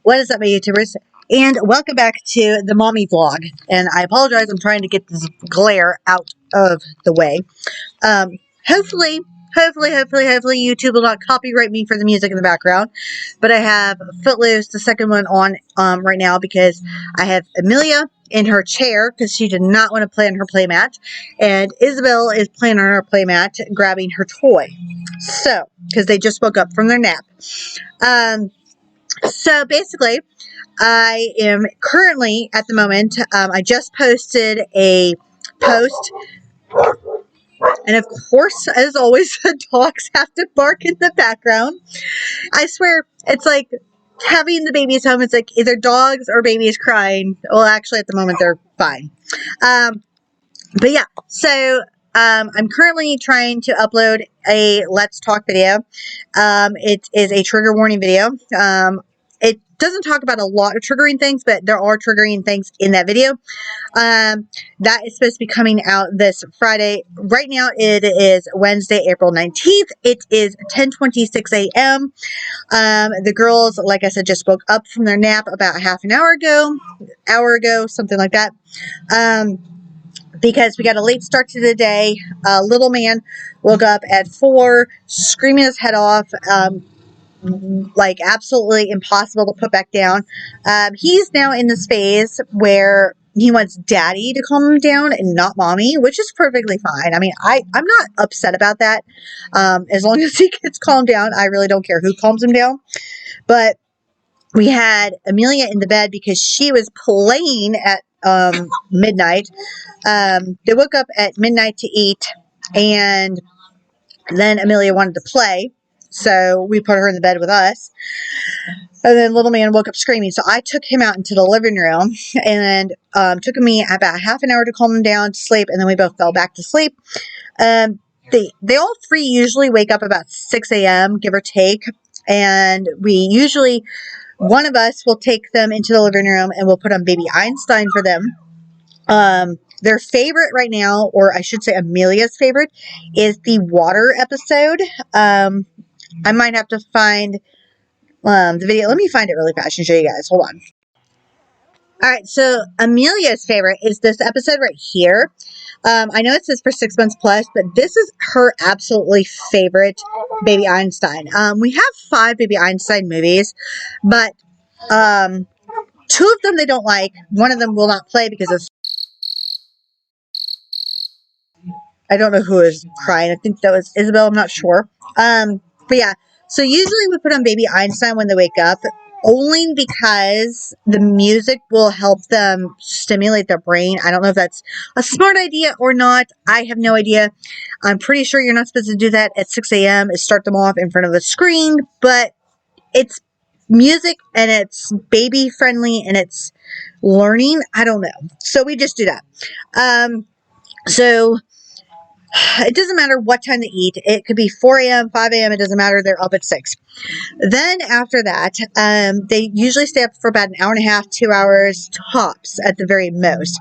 What is up, my YouTubers? And welcome back to the mommy vlog. And I apologize, I'm trying to get this glare out of the way. Hopefully, YouTube will not copyright me for the music in the background. But I have Footloose, the second one, on right now because I have Amelia in her chair because she did not want to play on her playmat. And Isabel is playing on her playmat, grabbing her toy. So, because they just woke up from their nap. So basically, I am currently, at the moment, I just posted a post, and of course, as always, the dogs have to bark in the background. I swear, it's like having the babies home, it's like either dogs or babies crying. Well, actually, at the moment, they're fine. But yeah, so I'm currently trying to upload a Let's Talk video. It is a trigger warning video. It doesn't talk about a lot of triggering things, but there are triggering things in that video. That is supposed to be coming out this Friday. Right now, it is Wednesday, April 19th. It is 10:26 a.m. The girls, like I said, just woke up from their nap about half an hour ago, something like that. Because we got a late start to the day. Little man woke up at 4, screaming his head off. Like absolutely impossible to put back down. He's now in this phase where he wants daddy to calm him down and not mommy, which is perfectly fine. I mean, I'm not upset about that. As long as he gets calmed down, I really don't care who calms him down. But we had Amelia in the bed because she was playing at midnight. They woke up at midnight to eat, and then Amelia wanted to play. So we put her in the bed with us. And then little man woke up screaming. So I took him out into the living room and took me about half an hour to calm him down to sleep. And then we both fell back to sleep. They all three usually wake up about 6 a.m., give or take. And we usually, one of us will take them into the living room and we'll put on Baby Einstein for them. Their favorite right now, or I should say Amelia's favorite, is the water episode. I might have to find the video. Let me find it really fast and show you guys. Hold on. Alright, so Amelia's favorite is this episode right here. I know it says for 6 months plus, but this is her absolutely favorite Baby Einstein. We have 5 Baby Einstein movies, but 2 of them they don't like. One of them will not play because of... I don't know who is crying. I think that was Isabel. I'm not sure. But yeah, so usually we put on Baby Einstein when they wake up, only because the music will help them stimulate their brain. I don't know if that's a smart idea or not. I have no idea. I'm pretty sure you're not supposed to do that at 6 a.m. is start them off in front of the screen, but it's music and it's baby friendly and it's learning. I don't know. So we just do that. So it doesn't matter what time they eat. It could be 4 a.m., 5 a.m. It doesn't matter. They're up at 6. Then after that, they usually stay up for about an hour and a half, 2 hours tops at the very most.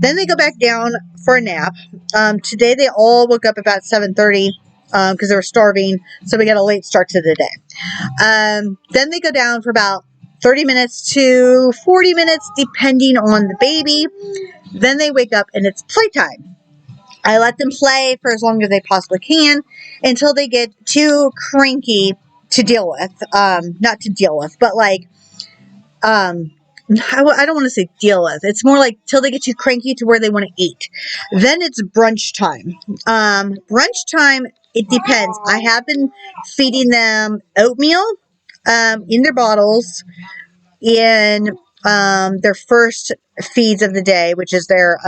Then they go back down for a nap. Today they all woke up about 7:30 because they were starving. So we got a late start to the day. Then they go down for about 30 minutes to 40 minutes, depending on the baby. Then they wake up and it's playtime. I let them play for as long as they possibly can until they get too cranky to deal with. Not to deal with, but like, I don't want to say deal with. It's more like till they get too cranky to where they want to eat. Then it's brunch time. Brunch time, it depends. I have been feeding them oatmeal in their bottles in their first feeds of the day, which is their...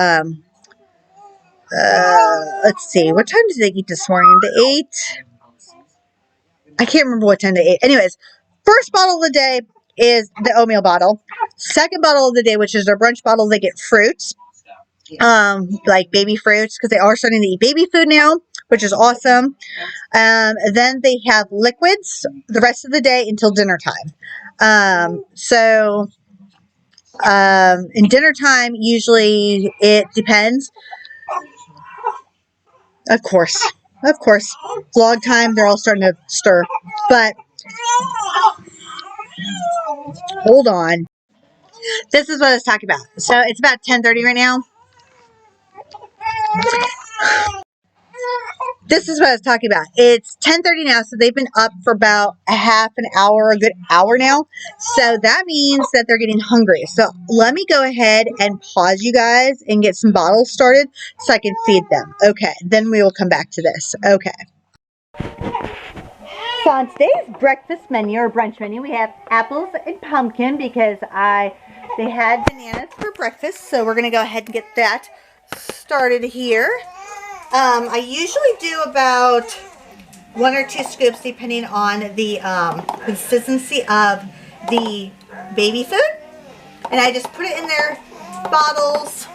let's see. What time did they eat this morning? They ate... I can't remember what time they ate. Anyways, first bottle of the day is the oatmeal bottle. Second bottle of the day, which is their brunch bottle, they get fruits. Like baby fruits, because they are starting to eat baby food now, which is awesome. Then they have liquids the rest of the day until dinner time. In dinner time, usually it depends. Of course, vlog time, they're all starting to stir. But Hold on. This is what I was talking about. So it's about 10:30 right now. This is what I was talking about. It's 10:30 now, so they've been up for about a half an hour, a good hour now. So that means that they're getting hungry. So let me go ahead and pause you guys and get some bottles started so I can feed them. Okay, then we will come back to this. Okay. So on today's breakfast menu or brunch menu, we have apples and pumpkin because they had bananas for breakfast. So we're gonna go ahead and get that started here. I usually do about 1 or 2 scoops depending on the consistency of the baby food. And I just put it in their bottles.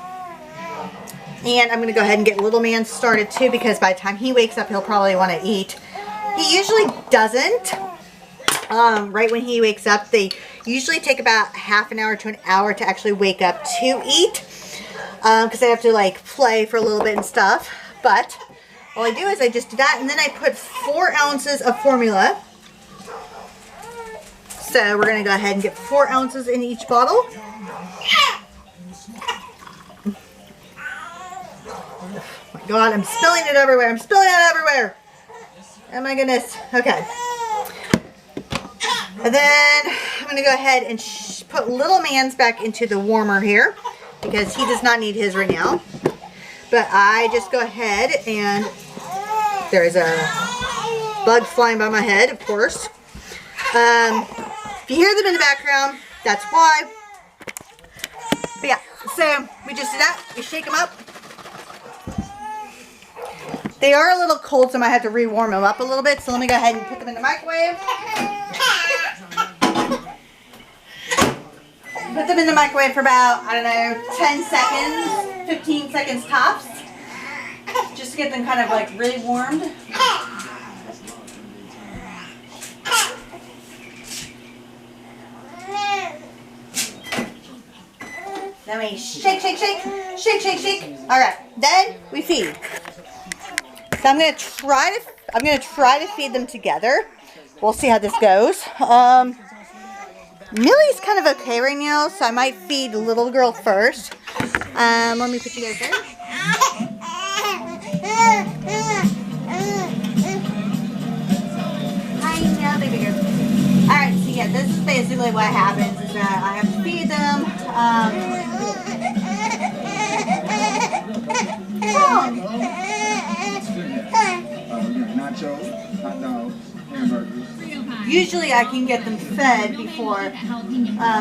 And I'm going to go ahead and get little man started too, because by the time he wakes up, he'll probably want to eat. He usually doesn't. Right when he wakes up, they usually take about half an hour to an hour to actually wake up to eat. Because they have to like play for a little bit and stuff. But all I do is I just do that, and then I put 4 ounces of formula. So we're going to go ahead and get 4 ounces in each bottle. Oh my God, I'm spilling it everywhere. I'm spilling it everywhere. Oh my goodness. Okay. And then I'm going to go ahead and put little man's back into the warmer here because he does not need his right now. But I just go ahead and there's a bug flying by my head, of course. If you hear them in the background, that's why. But yeah, so we just do that. We shake them up. They are a little cold, so I might have to re-warm them up a little bit. So let me go ahead and put them in the microwave. Put them in the microwave for about, I don't know, 10 seconds, 15 seconds tops. Just to get them kind of like really warmed. Then we shake, shake, shake, shake, shake, shake. All right, then we feed. So I'm gonna try to feed them together. We'll see how this goes. Millie's kind of okay right now, so I might feed the little girl first. Let me put you guys there. I know, baby girl. All right, so yeah, this is basically what happens is that I have to feed them. Nachos, hot dogs, hamburgers. Usually I can get them fed before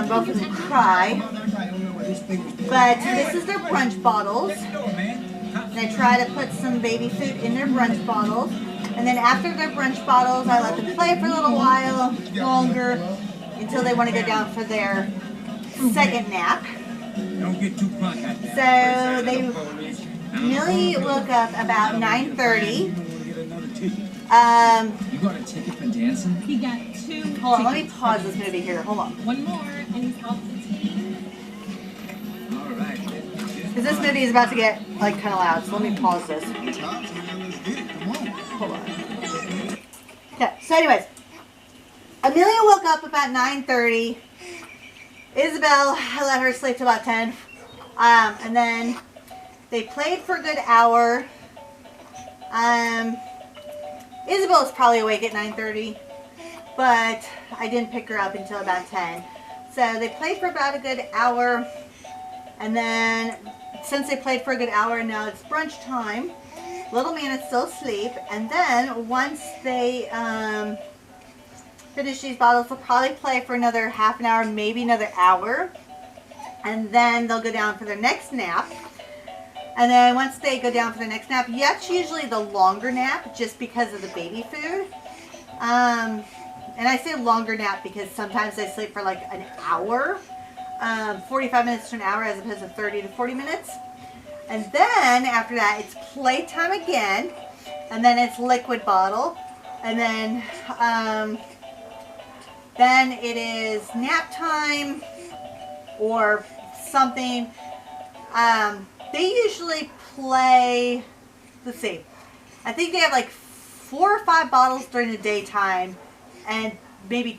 both of them cry. But this is their brunch bottles. And I try to put some baby food in their brunch bottles. And then after their brunch bottles, I let them play for a little while longer until they want to go down for their second nap. So Millie woke up about 9:30. You got a ticket for dancing? He got 2. Hold on, let me pause this movie here. Hold on. One more, and he's off the team. All right. Because this movie is about to get like kind of loud, so let me pause this. Hold on. Okay, so anyways, Amelia woke up about 9:30. Isabel, I let her sleep till about 10. And then they played for a good hour. Isabel was probably awake at 9:30, but I didn't pick her up until about 10. So they played for about a good hour, and then since they played for a good hour, now it's brunch time. Little man is still asleep, and then once they finish these bottles, they'll probably play for another half an hour, maybe another hour, and then they'll go down for their next nap. And then once they go down for the next nap, that's usually the longer nap just because of the baby food. And I say longer nap because sometimes they sleep for like an hour, 45 minutes to an hour as opposed to 30 to 40 minutes. And then after that, it's playtime again. And then it's liquid bottle. And then it is nap time or something. They usually play, let's see, I think they have like 4 or 5 bottles during the daytime and maybe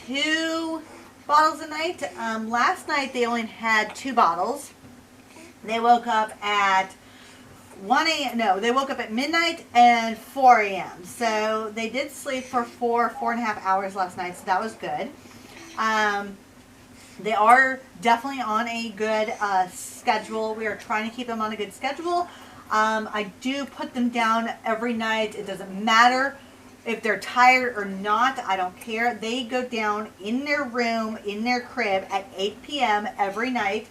2 bottles a night. Last night they only had 2 bottles. They woke up at 1 a.m. No, they woke up at midnight and 4 a.m. So they did sleep for 4.5 hours last night, so that was good. They are definitely on a good schedule. We are trying to keep them on a good schedule. I do put them down every night. It doesn't matter if they're tired or not. I don't care. They go down in their room, in their crib at 8 p.m. every night.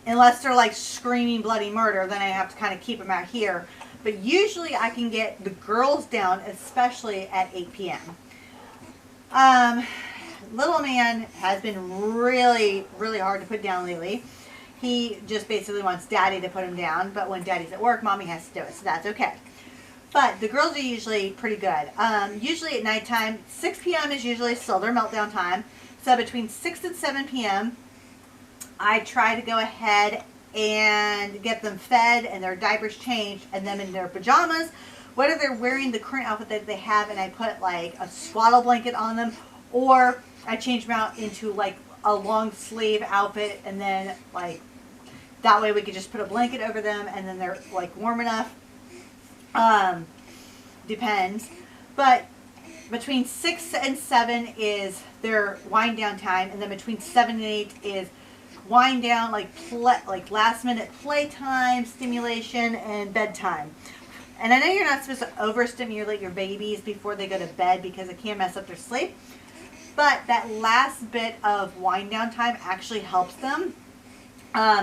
Unless they're like screaming bloody murder, then I have to kind of keep them out here. But usually I can get the girls down, especially at 8 p.m. Little man has been really, really hard to put down lately. He just basically wants daddy to put him down, but when daddy's at work, mommy has to do it, so that's okay. But the girls are usually pretty good. Usually at nighttime, 6 p.m. is usually still their meltdown time. So between 6 and 7 p.m., I try to go ahead and get them fed and their diapers changed and them in their pajamas, whether they're wearing the current outfit that they have, and I put like a swaddle blanket on them, or I change them out into like a long sleeve outfit, and then like that way we could just put a blanket over them and then they're like warm enough. Depends. But between 6 and 7 is their wind down time, and then between 7 and 8 is wind down, like last minute playtime, stimulation, and bedtime. And I know you're not supposed to overstimulate your babies before they go to bed because it can mess up their sleep, but that last bit of wind down time actually helps them.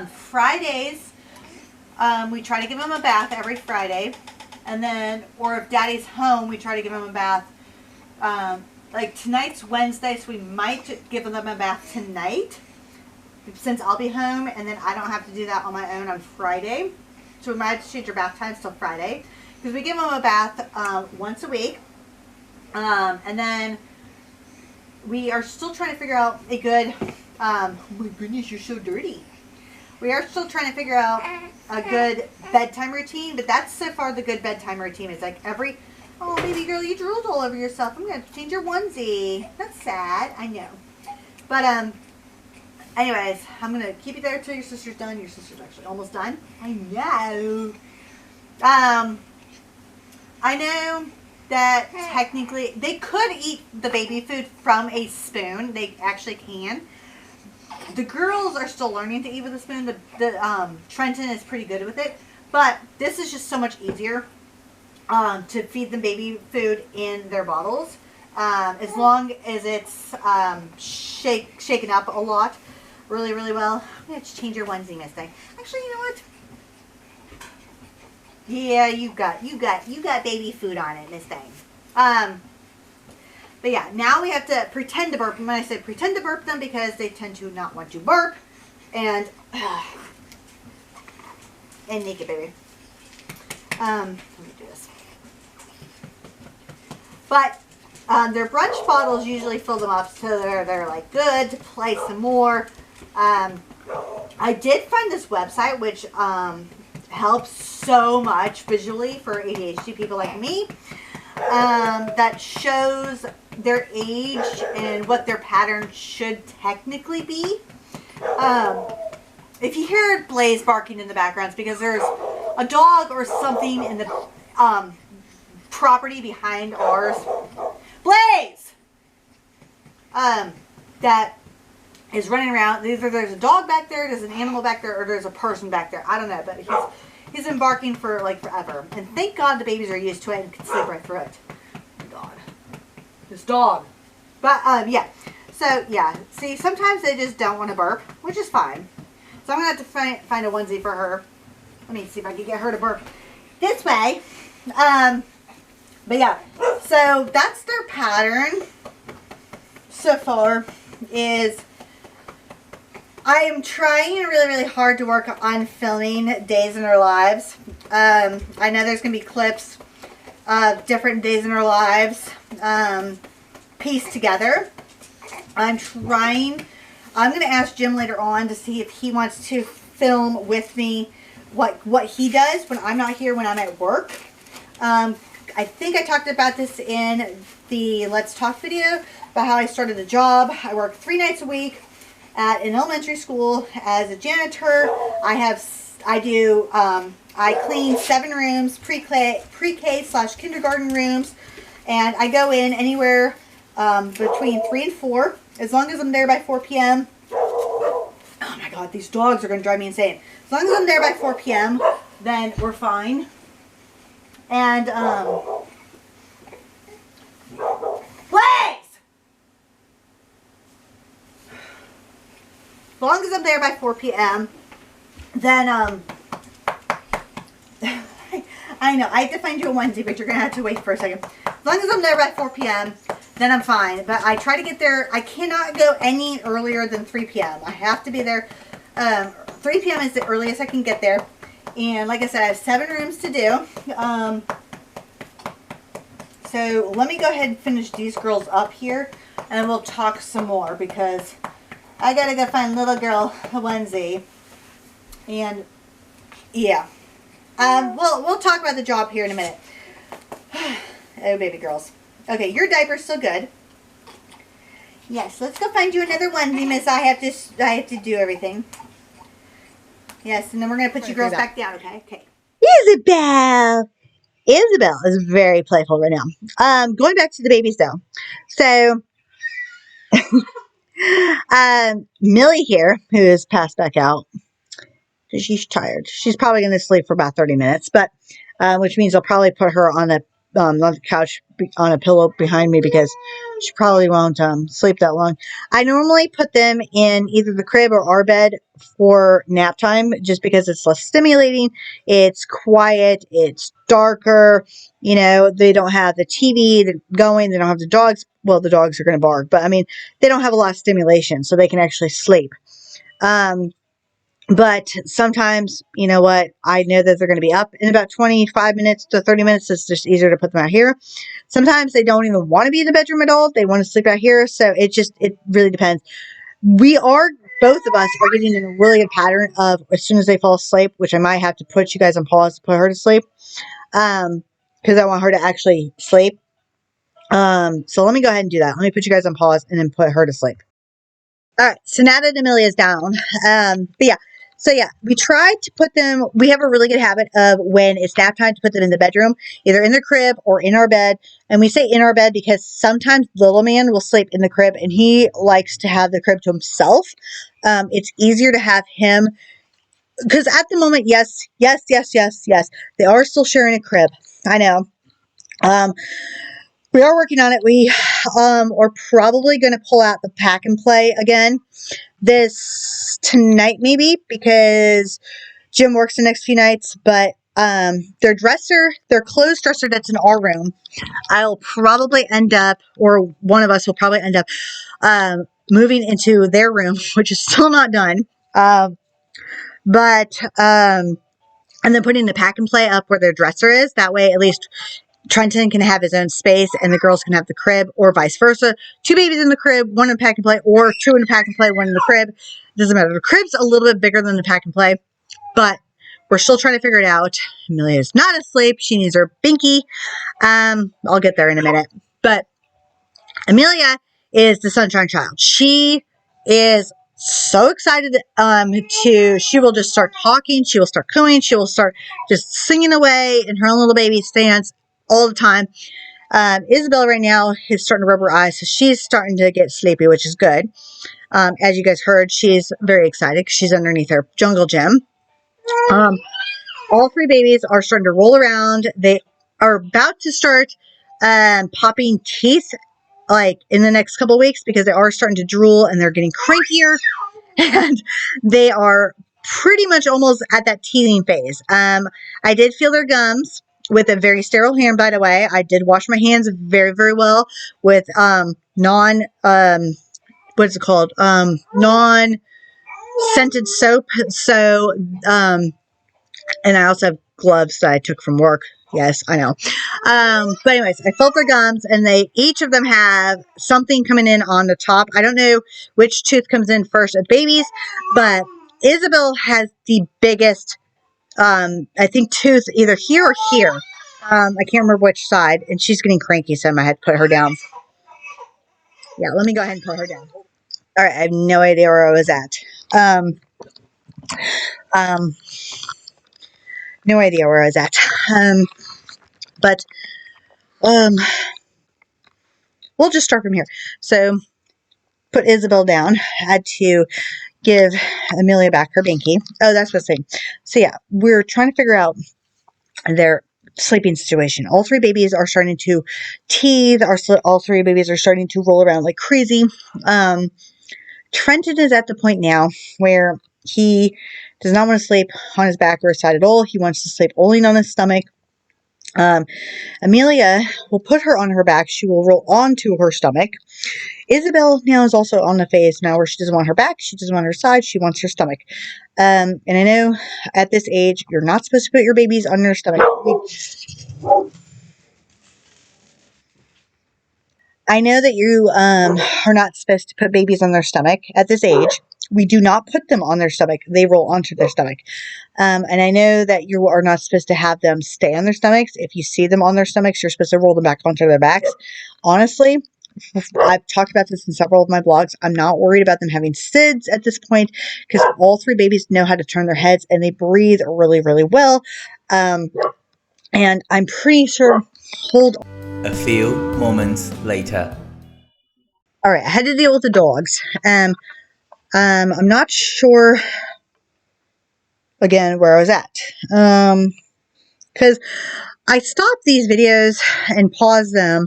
Fridays, we try to give them a bath every Friday, and then, or if daddy's home, we try to give them a bath. Like tonight's Wednesday, so we might give them a bath tonight, since I'll be home, and then I don't have to do that on my own on Friday. So we might have to change your bath times till Friday, because we give them a bath once a week. And then we are still trying to figure out a good, oh my goodness, you're so dirty. We are still trying to figure out a good bedtime routine, but that's so far the good bedtime routine. It's like every, oh baby girl, you drooled all over yourself. I'm going to change your onesie. That's sad, I know. But anyways, I'm going to keep you there until your sister's done. Your sister's actually almost done. I know. I know that technically they could eat the baby food from a spoon. They actually can. The girls are still learning to eat with a spoon. Trenton is pretty good with it. But this is just so much easier to feed them baby food in their bottles. As long as it's shaken up a lot. Really, really well. I'm going to change your onesie, Miss Thing. Actually, you know what? Yeah, you got baby food on it, Miss Thing. But yeah, now we have to pretend to burp them. When I say pretend to burp them, because they tend to not want to burp. And naked, baby. Let me do this. But their brunch bottles usually fill them up, so they're like good to play some more. I did find this website, which helps so much visually for ADHD people like me, that shows their age and what their pattern should technically be. If you hear Blaze barking in the background, it's because there's a dog or something in the property behind ours. Blaze! That is running around. Either there's a dog back there, there's an animal back there, or there's a person back there. I don't know, but he's been barking for like forever. And thank God the babies are used to it and can sleep right through it. Oh my God. This dog. But yeah. So yeah. See, sometimes they just don't want to burp, which is fine. So I'm going to have to find a onesie for her. Let me see if I can get her to burp this way. But yeah. So that's their pattern so far. Is I am trying really, really hard to work on filming days in our lives. I know there's going to be clips of different days in our lives pieced together. I'm trying. I'm going to ask Jim later on to see if he wants to film with me what he does when I'm not here, when I'm at work. I think I talked about this in the Let's Talk video, about how I started a job. I work 3 nights a week at an elementary school as a janitor. I clean 7 rooms, pre-K slash kindergarten rooms, and I go in anywhere between 3 and 4, as long as I'm there by 4 p.m. Oh my God, these dogs are going to drive me insane. As long as I'm there by 4 p.m., then we're fine. And, please! As long as I'm there by 4 p.m., then, I know, I have to find you a onesie, but you're going to have to wait for a second. As long as I'm there by 4 p.m., then I'm fine. But I try to get there. I cannot go any earlier than 3 p.m. I have to be there. 3 p.m. is the earliest I can get there. And like I said, I have 7 rooms to do. So let me go ahead and finish these girls up here, and we'll talk some more, because I got to go find little girl a onesie. And yeah. We'll talk about the job here in a minute. Oh, baby girls. Okay, your diaper's still good. Yes, let's go find you another onesie, miss. I have to do everything. Yes, and then we're going to put you girls back down, okay? Okay. Isabel! Isabel is very playful right now. Going back to the babies, though. So, Millie here, who is passed back out, because she's tired. She's probably going to sleep for about 30 minutes, but which means I'll probably put her on the couch on a pillow behind me, because she probably won't sleep that long. I normally put them in either the crib or our bed for nap time, just because it's less stimulating. It's quiet. It's darker. You know, they don't have the TV going. They don't have the dogs. Well, the dogs are going to bark, but I mean, they don't have a lot of stimulation, so they can actually sleep. But sometimes, you know what, I know that they're going to be up in about 25 minutes to 30 minutes. It's just easier to put them out here. Sometimes they don't even want to be in the bedroom at all. They want to sleep out here. So it really depends. Both of us are getting in a really good pattern of, as soon as they fall asleep, which I might have to put you guys on pause to put her to sleep, because I want her to actually sleep. So let me go ahead and do that. Let me put you guys on pause and then put her to sleep. All right, so now that Amelia's down, we try to put them, we have a really good habit of, when it's nap time, to put them in the bedroom, either in the crib or in our bed. And we say in our bed because sometimes little man will sleep in the crib, and he likes to have the crib to himself. It's easier to have him, because at the moment, yes, they are still sharing a crib. I know. We are working on it. We are probably going to pull out the pack and play again this tonight, maybe, because Jim works the next few nights. But their clothes dresser that's in our room, I'll probably end up, or one of us will probably end up moving into their room, which is still not done. And then putting the pack and play up where their dresser is. That way, at least Trenton can have his own space, and the girls can have the crib, or vice versa. 2 babies in the crib, 1 in the pack and play, or 2 in the pack and play, 1 in the crib. Doesn't matter. The crib's a little bit bigger than the pack and play, but we're still trying to figure it out. Amelia's not asleep. She needs her binky. I'll get there in a minute. But Amelia is the sunshine child. She is so excited she will just start talking. She will start cooing. She will start just singing away in her own little baby stance all the time. Isabel right now is starting to rub her eyes, so she's starting to get sleepy, which is good. As you guys heard, she's very excited because she's underneath her jungle gym. All 3 babies are starting to roll around. They are about to start popping teeth, like, in the next couple of weeks, because they are starting to drool and they're getting crankier, and they are pretty much almost at that teething phase. I did feel their gums with a very sterile hand, by the way. I did wash my hands very, very well with non-scented soap. So, and I also have gloves that I took from work. Yes, I know. But anyways, I felt their gums, and each of them have something coming in on the top. I don't know which tooth comes in first at babies, but Isabel has the biggest, I think, tooth either here or here. I can't remember which side, and she's getting cranky, so I might have to put her down. Yeah, let me go ahead and put her down. All right, I have no idea where I was at. Um, no idea where I was at. But um, we'll just start from here. So, put Isabel down. Had to give Amelia back her binky. Oh, that's what I'm saying. So yeah, we're trying to figure out their sleeping situation. All three babies are starting to teethe. All three babies are starting to roll around like crazy. Trenton is at the point now where he does not want to sleep on his back or his side at all. He wants to sleep only on his stomach. Amelia will put her on her back. She will roll onto her stomach. Isabel now is also on the phase now where she doesn't want her back. She doesn't want her side. She wants her stomach. And I know at this age, you're not supposed to put your babies on their stomach. I know that you are not supposed to put babies on their stomach at this age. We do not put them on their stomach. They roll onto their stomach. And I know that you are not supposed to have them stay on their stomachs. If you see them on their stomachs, you're supposed to roll them back onto their backs. Honestly, I've talked about this in several of my blogs. I'm not worried about them having SIDS at this point because all three babies know how to turn their heads and they breathe really, really well. And I'm pretty sure, hold on. A few moments later. All right, I had to deal with the dogs. I'm not sure, again, where I was at. Because I stop these videos and pause them,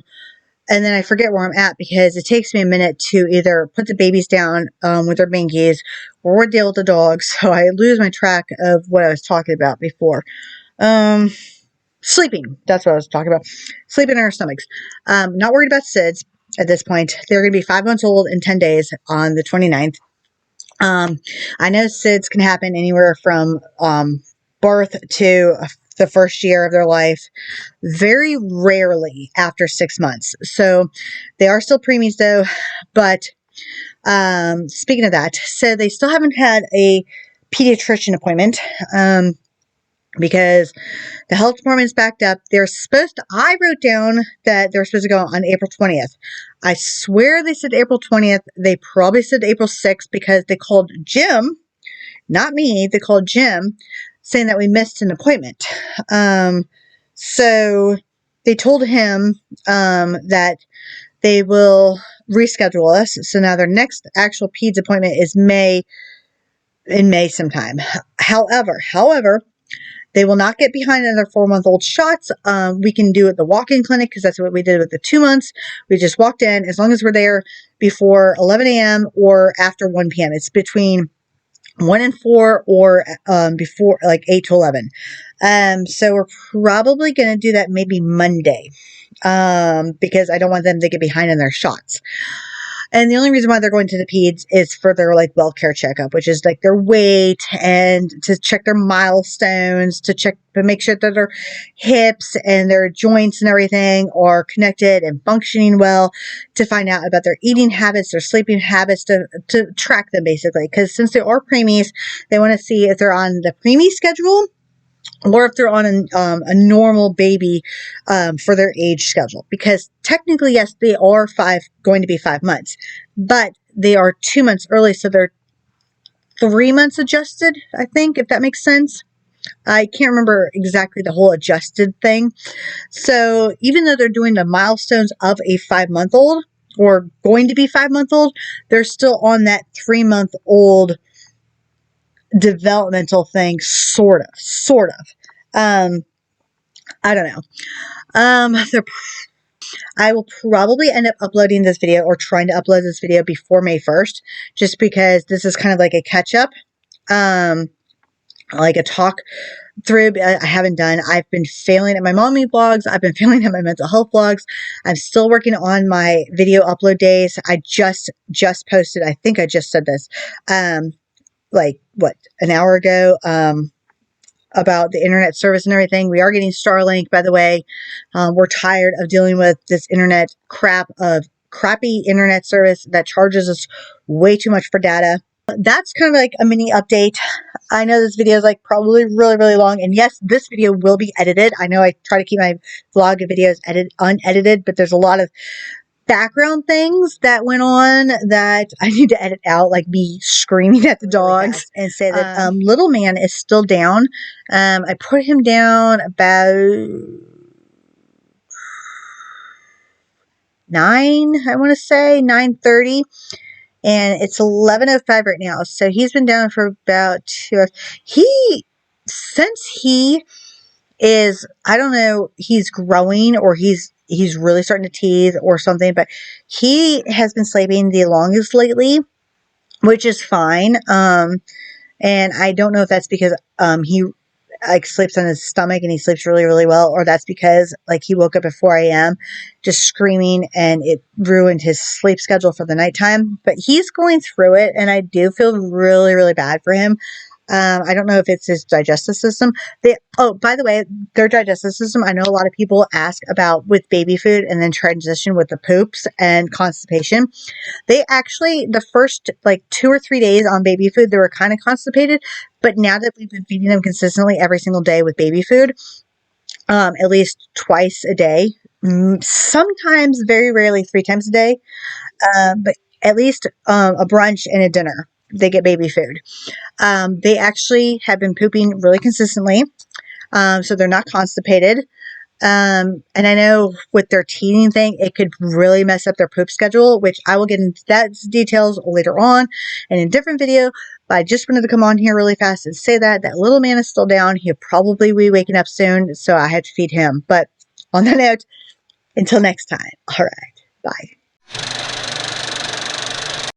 and then I forget where I'm at because it takes me a minute to either put the babies down with their binkies or deal with the dogs, so I lose my track of what I was talking about before. Sleeping, that's what I was talking about. Sleeping in our stomachs. Not worried about SIDS at this point. They're going to be 5 months old in 10 days on the 29th. I know SIDS can happen anywhere from birth to the first year of their life, very rarely after 6 months. So they are still preemies though, but speaking of that, so they still haven't had a pediatrician appointment because the health department's backed up. I wrote down that they're supposed to go on April 20th. I swear they said April 20th. They probably said April 6th because they called Jim, not me, they called Jim saying that we missed an appointment. So they told him that they will reschedule us. So now their next actual peds appointment is in May sometime. However, they will not get behind on their 4-month-old shots. We can do it at the walk-in clinic because that's what we did with the 2 months. We just walked in as long as we're there before 11 a.m. or after 1 p.m. It's between 1 and 4 or before like 8 to 11. So we're probably going to do that maybe Monday because I don't want them to get behind on their shots. And the only reason why they're going to the peds is for their like WellCare checkup, which is like their weight and to check their milestones, to make sure that their hips and their joints and everything are connected and functioning well, to find out about their eating habits, their sleeping habits, to track them basically. Because since they are preemies, they want to see if they're on the preemie schedule or if they're on a normal baby for their age schedule. Because technically, yes, they are going to be 5 months, but they are 2 months early, so they're 3 months adjusted, I think, if that makes sense. I can't remember exactly the whole adjusted thing. So even though they're doing the milestones of a 5-month-old or going to be 5-month-old, they're still on that 3-month-old developmental thing, sort of. I don't know. I will probably end up uploading this video or trying to upload this video before May 1st, just because this is kind of like a catch up, like a talk through. I haven't done. I've been failing at my mommy blogs. I've been failing at my mental health blogs. I'm still working on my video upload days. I just posted, I think I just said this, like what, an hour ago, about the internet service and everything. We are getting Starlink, by the way. We're tired of dealing with this internet crappy internet service that charges us way too much for data. That's kind of like a mini update. I know this video is like probably really, really long. And yes, this video will be edited. I know I try to keep my vlog videos unedited, but there's a lot of background things that went on that I need to edit out, like me screaming at the dogs, and say that little man is still down. I put him down about 9:30, and it's 11:05 right now. So he's been down for about 2 hours. Since he is, I don't know, he's growing or he's really starting to teeth or something, but he has been sleeping the longest lately, which is fine. And I don't know if that's because he like sleeps on his stomach and he sleeps really, really well, or that's because like he woke up at 4 a.m. just screaming and it ruined his sleep schedule for the nighttime. But he's going through it, and I do feel really, really bad for him. I don't know if it's his digestive system. By the way, their digestive system, I know a lot of people ask about with baby food and then transition with the poops and constipation. They actually, the first like 2 or 3 days on baby food, they were kind of constipated. But now that we've been feeding them consistently every single day with baby food, at least twice a day, sometimes very rarely 3 times a day, but at least a brunch and a dinner, they get baby food. They actually have been pooping really consistently, so they're not constipated. And I know with their teething thing, it could really mess up their poop schedule, which I will get into that details later on in a different video. But I just wanted to come on here really fast and say that little man is still down. He'll probably be waking up soon, so I had to feed him. But on that note, until next time. All right. Bye.